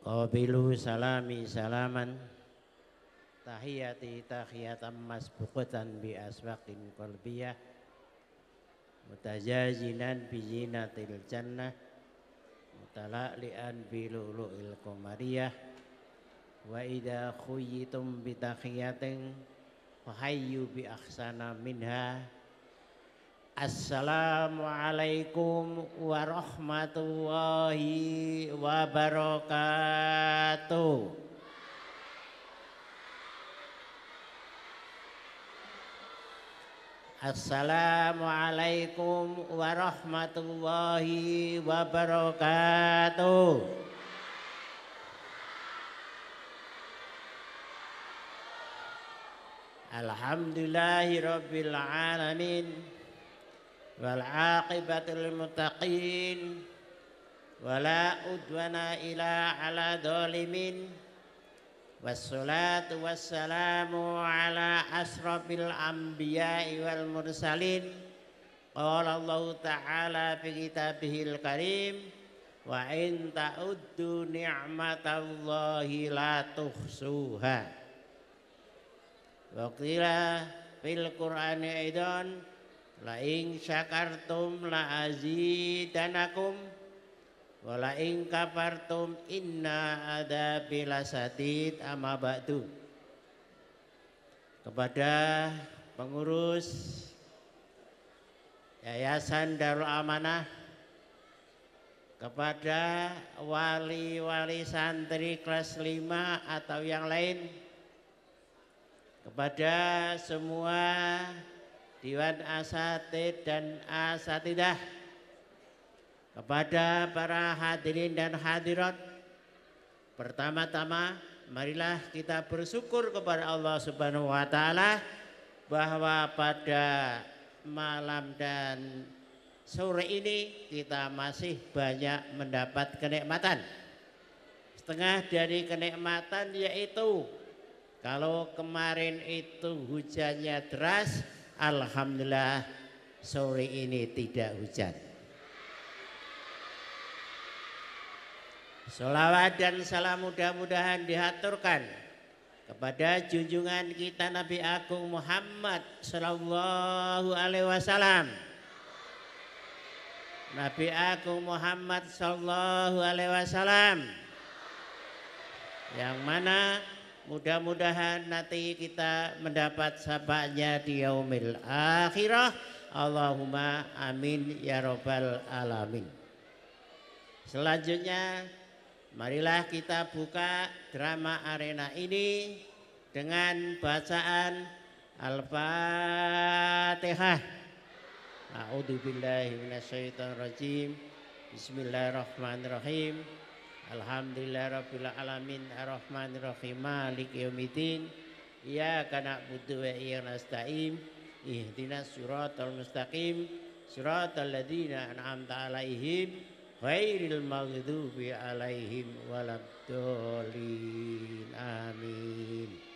Qabilu salami salaman tahiyati tahiyatan masbuqatan bi aswaqin qalbiyah mutajazinan bi zinatil jannah mutala'lian bi lu'lu'il qamariyah wa idza khuyyitum bi tahiyatin fahayyu bi ahsana minha. Assalamualaikum warahmatullahi wabarakatuh. Assalamualaikum warahmatullahi wabarakatuh. Alhamdulillahi rabbil alamin. Wal aqibatul muttaqin wala udwana ila ala dhalimin wassalatu wassalamu ala asrafil anbiya'i wal mursalin. Qala Allah ta'ala fi kitabihil karim wa in ta'uddu ni'matallahi la tuhsuha wa qila fil qur'ani aidan la in syakartum la azidanakum wa la in kafartum inna adzabi lasadid. Amma ba'du. Kepada pengurus Yayasan Darul Amanah, kepada wali-wali santri kelas 5 atau yang lain, kepada semua Dewan Asatid dan Asatidah, kepada para hadirin dan hadirat, pertama-tama marilah kita bersyukur kepada Allah Subhanahu wa taala bahwa pada malam dan sore ini kita masih banyak mendapat kenikmatan. Setengah dari kenikmatan yaitu kalau kemarin itu hujannya deras, alhamdulillah sore ini tidak hujan. Sholawat dan salam mudah-mudahan dihaturkan kepada junjungan kita Nabi Agung Muhammad Sallallahu Alaihi Wasallam. Nabi Agung Muhammad Sallallahu Alaihi Wasallam, yang mana mudah-mudahan nanti kita mendapat syafaatnya di yaumil akhirah. Allahumma amin ya rabbal alamin. Selanjutnya marilah kita buka drama arena ini dengan bacaan Al-Fatihah. A'udzubillahi minasyaitonirrajim. Bismillahirrahmanirrahim. Alhamdulillahirabbil alamin arrahmanirrahim maliki yaumiddin iyyaka na'budu wa iyyaka nasta'in ihdinas siratal mustaqim siratal ladzina an'amta 'alaihim ghairil maghdubi 'alaihim waladdallin amin.